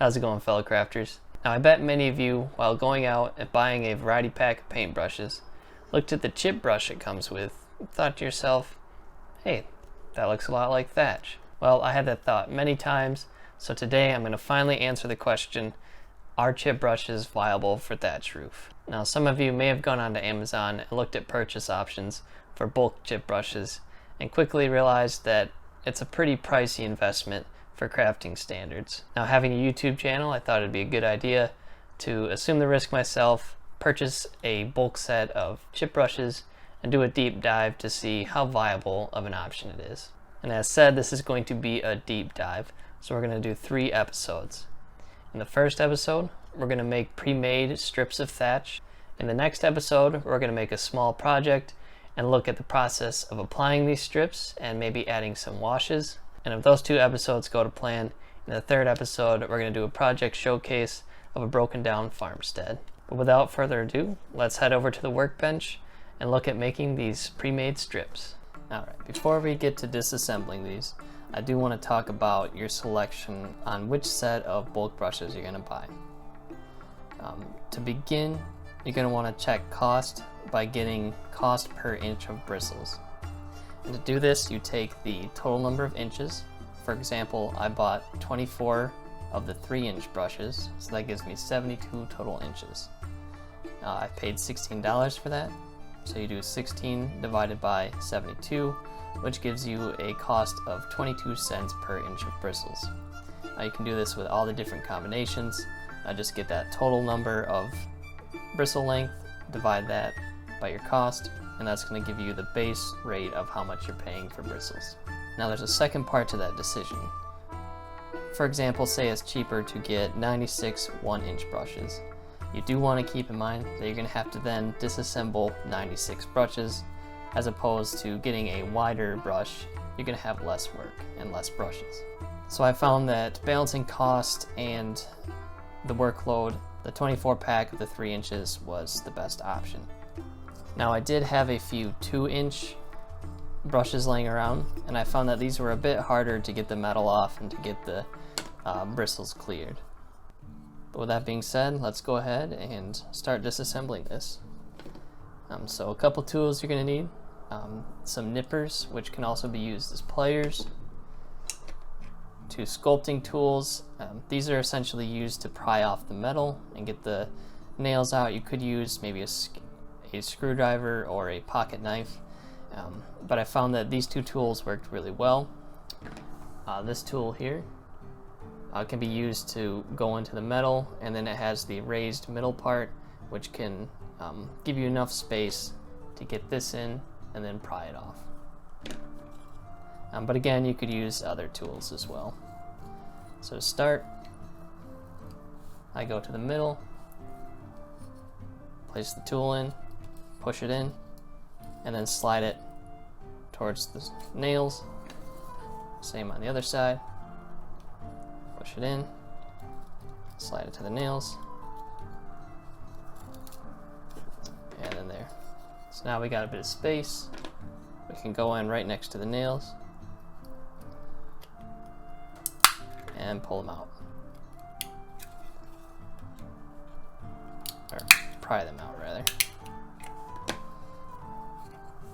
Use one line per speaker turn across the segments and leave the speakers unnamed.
How's it going, fellow crafters? Now, I bet many of you, while going out and buying a variety pack of paintbrushes, looked at the chip brush it comes with and thought to yourself, hey, that looks a lot like Thatch. Well, I had that thought many times, so today I'm going to finally answer the question, are chip brushes viable for thatch roof? Now, some of you may have gone onto Amazon and looked at purchase options for bulk chip brushes and quickly realized that it's a pretty pricey investment for crafting standards. Now, having a YouTube channel, I thought it'd be a good idea to assume the risk myself, purchase a bulk set of chip brushes, and do a deep dive to see how viable of an option it is. And as said, this is going to be a deep dive, so we're going to do 3 episodes. In the first episode, we're going to make pre-made strips of thatch. In the next episode, we're going to make a small project and look at the process of applying these strips and maybe adding some washes. And if those 2 episodes go to plan, in the 3rd episode, we're going to do a project showcase of a broken down farmstead. But without further ado, let's head over to the workbench and look at making these pre-made strips. Alright, before we get to disassembling these, I do want to talk about your selection on which set of bulk brushes you're going to buy. To begin, you're going to want to check cost by getting cost per inch of bristles. And to do this, you take the total number of inches. For example, I bought 24 of the 3-inch brushes, so that gives me 72 total inches. I paid $16 for that, so you do 16 divided by 72, which gives you a cost of 22 cents per inch of bristles. You can do this with all the different combinations. Just get that total number of bristle length, divide that by your cost, and that's going to give you the base rate of how much you're paying for bristles. Now there's a second part to that decision. For example, say it's cheaper to get 96 1-inch brushes. You do want to keep in mind that you're going to have to then disassemble 96 brushes, as opposed to getting a wider brush. You're going to have less work and less brushes. So I found that balancing cost and the workload, the 24 pack of the 3 inches was the best option. Now, I did have a few 2-inch brushes laying around, and I found that these were a bit harder to get the metal off and to get the bristles cleared. But with that being said, let's go ahead and start disassembling this. So a couple tools you're going to need. Some nippers, which can also be used as pliers. 2 sculpting tools. These are essentially used to pry off the metal and get the nails out. You could use maybe a screwdriver or a pocket knife, but I found that these 2 tools worked really well. This tool here can be used to go into the metal, and then it has the raised middle part, which can give you enough space to get this in and then pry it off. But again, you could use other tools as well. So to start, I go to the middle, place the tool in, push it in, and then slide it towards the nails. Same on the other side. Push it in, slide it to the nails, and then there. So now we got a bit of space. We can go in right next to the nails and pull them out. Or pry them out, rather.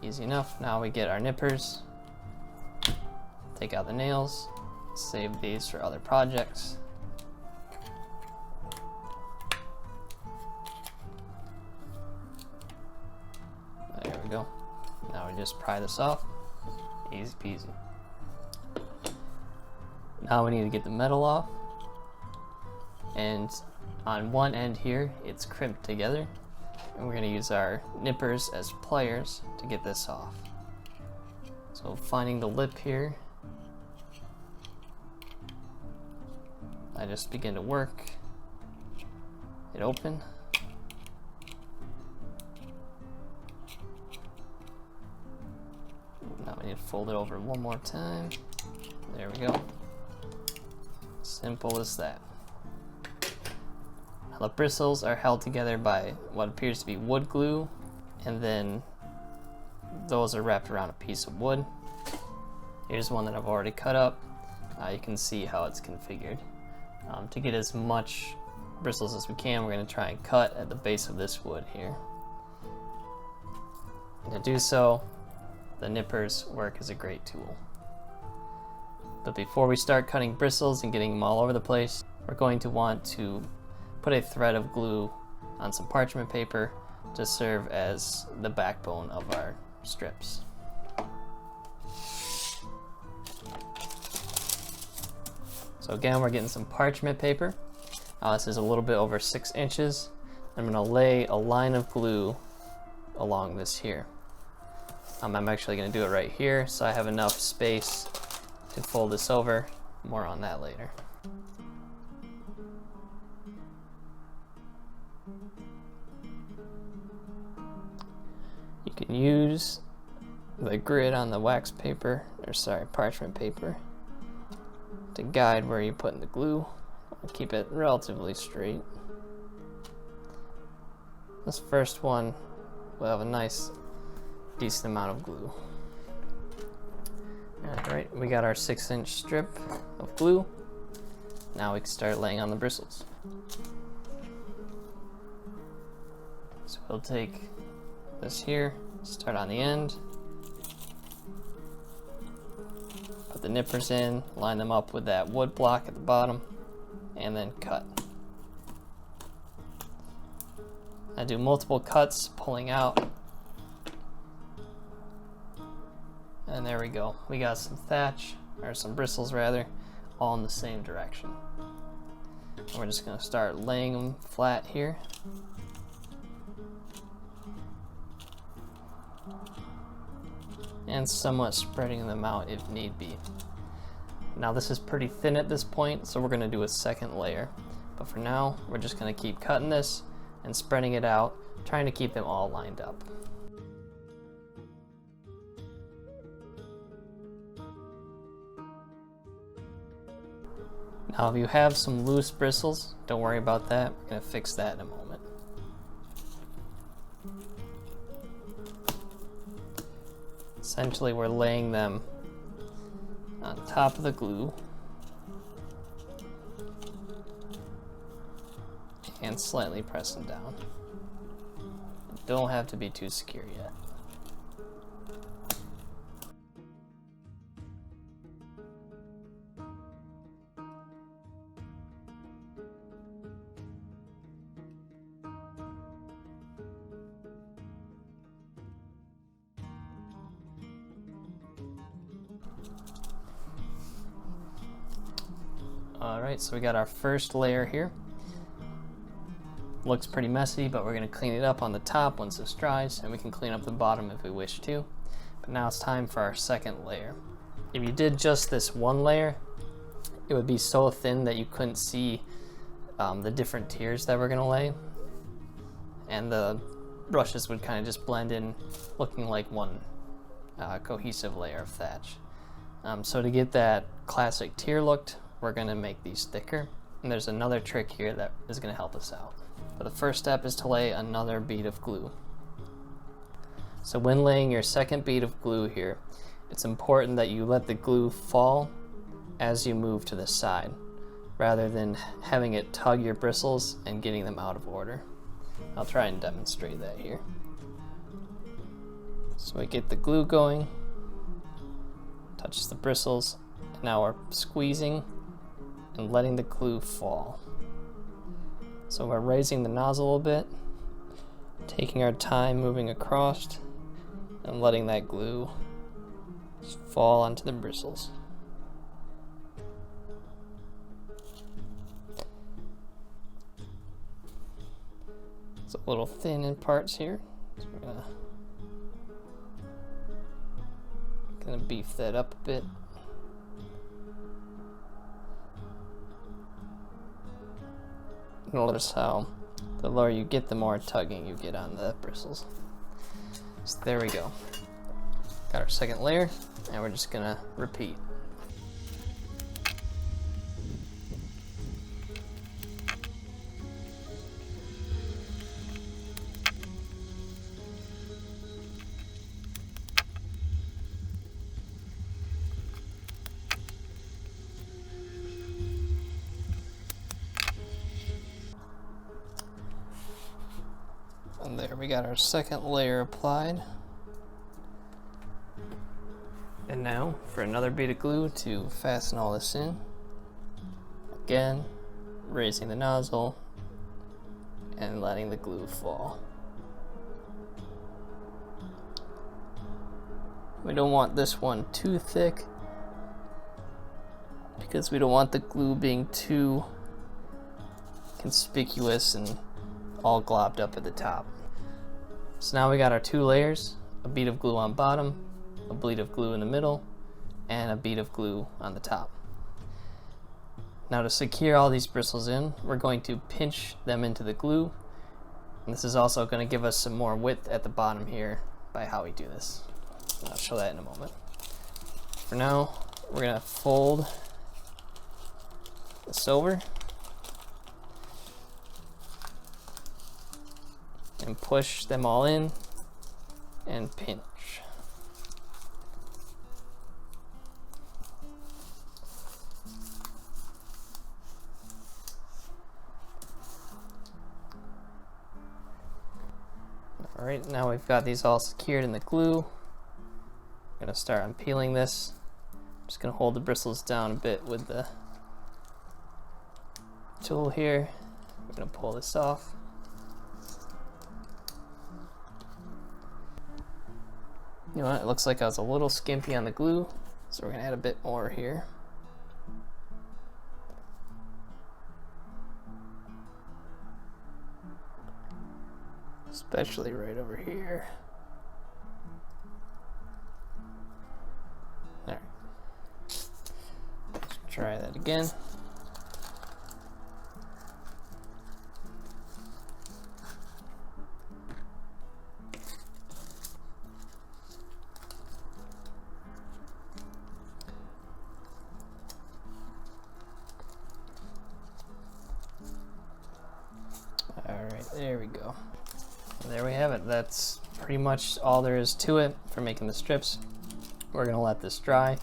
Easy enough. Now we get our nippers, take out the nails, save these for other projects. There we go. Now we just pry this off. Easy peasy. Now we need to get the metal off. And on one end here, it's crimped together. And we're going to use our nippers as pliers to get this off. So finding the lip here, I just begin to work it open. Now we need to fold it over one more time. There we go. Simple as that. The bristles are held together by what appears to be wood glue, and then those are wrapped around a piece of wood. Here's one that I've already cut up. You can see how it's configured. To get as much bristles as we can, we're going to try and cut at the base of this wood here. And to do so, the nippers work as a great tool. But before we start cutting bristles and getting them all over the place, we're going to want to put a thread of glue on some parchment paper to serve as the backbone of our strips. So again, we're getting some parchment paper. This is a little bit over 6 inches. I'm gonna lay a line of glue along this here. I'm actually gonna do it right here, so I have enough space to fold this over. More on that later. You can use the grid on the wax paper, parchment paper, to guide where you're putting the glue. Keep it relatively straight. This first one will have a nice, decent amount of glue. Alright, we got our 6-inch strip of glue. Now we can start laying on the bristles. So we'll take this here, start on the end, put the nippers in, line them up with that wood block at the bottom, and then cut. I do multiple cuts, pulling out. And there we go. We got some thatch, or some bristles rather, all in the same direction. And we're just gonna start laying them flat here. And somewhat spreading them out if need be. Now this is pretty thin at this point, so we're gonna do a second layer. But for now, we're just gonna keep cutting this and spreading it out, trying to keep them all lined up. Now if you have some loose bristles, don't worry about that. We're gonna fix that in a moment. Essentially, we're laying them on top of the glue and slightly pressing down. Don't have to be too secure yet. Alright, so we got our first layer here. Looks pretty messy, but we're going to clean it up on the top once this dries, and we can clean up the bottom if we wish to. But now it's time for our second layer. If you did just this one layer, it would be so thin that you couldn't see the different tiers that we're going to lay. And the brushes would kind of just blend in, looking like one cohesive layer of thatch. So to get that classic tier looked, we're going to make these thicker, and there's another trick here that is going to help us out. But the first step is to lay another bead of glue. So when laying your second bead of glue here, it's important that you let the glue fall as you move to the side, rather than having it tug your bristles and getting them out of order. I'll try and demonstrate that here. So we get the glue going, touches the bristles, and now we're squeezing and letting the glue fall. So we're raising the nozzle a bit, taking our time moving across, and letting that glue just fall onto the bristles. It's a little thin in parts here, so we're gonna beef that up a bit. Notice how the lower you get, the more tugging you get on the bristles. So there we go. Got our second layer, and we're just gonna repeat. And there, we got our second layer applied. And now for another bead of glue to fasten all this in. Again, raising the nozzle and letting the glue fall. We don't want this one too thick because we don't want the glue being too conspicuous and all globbed up at the top. So now we got our 2 layers, a bead of glue on bottom, a bead of glue in the middle, and a bead of glue on the top. Now to secure all these bristles in, we're going to pinch them into the glue. And this is also going to give us some more width at the bottom here by how we do this. I'll show that in a moment. For now, we're going to fold this over and push them all in and pinch. Alright, now we've got these all secured in the glue. I'm going to start unpeeling this. I'm just going to hold the bristles down a bit with the tool here. We're going to pull this off. You know what, it looks like I was a little skimpy on the glue, so we're going to add a bit more here. Especially right over here. Alright. Let's try that again. Alright, there we go. There we have it. That's pretty much all there is to it for making the strips. We're going to let this dry, and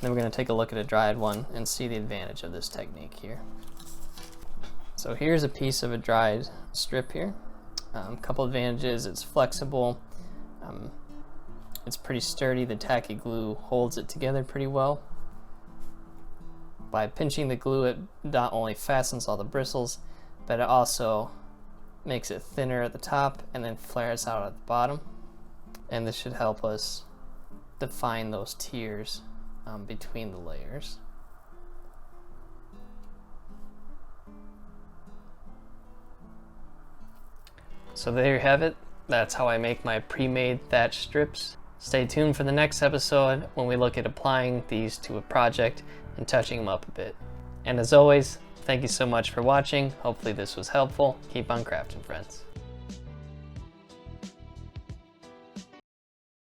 then we're going to take a look at a dried one and see the advantage of this technique here. So here's a piece of a dried strip here. A couple advantages: it's flexible, it's pretty sturdy, the tacky glue holds it together pretty well. By pinching the glue, it not only fastens all the bristles, but it also makes it thinner at the top and then flares out at the bottom. And this should help us define those tiers between the layers. So there you have it. That's how I make my pre-made thatch strips. Stay tuned for the next episode when we look at applying these to a project and touching them up a bit. And as always, thank you so much for watching. Hopefully this was helpful. Keep on crafting, friends.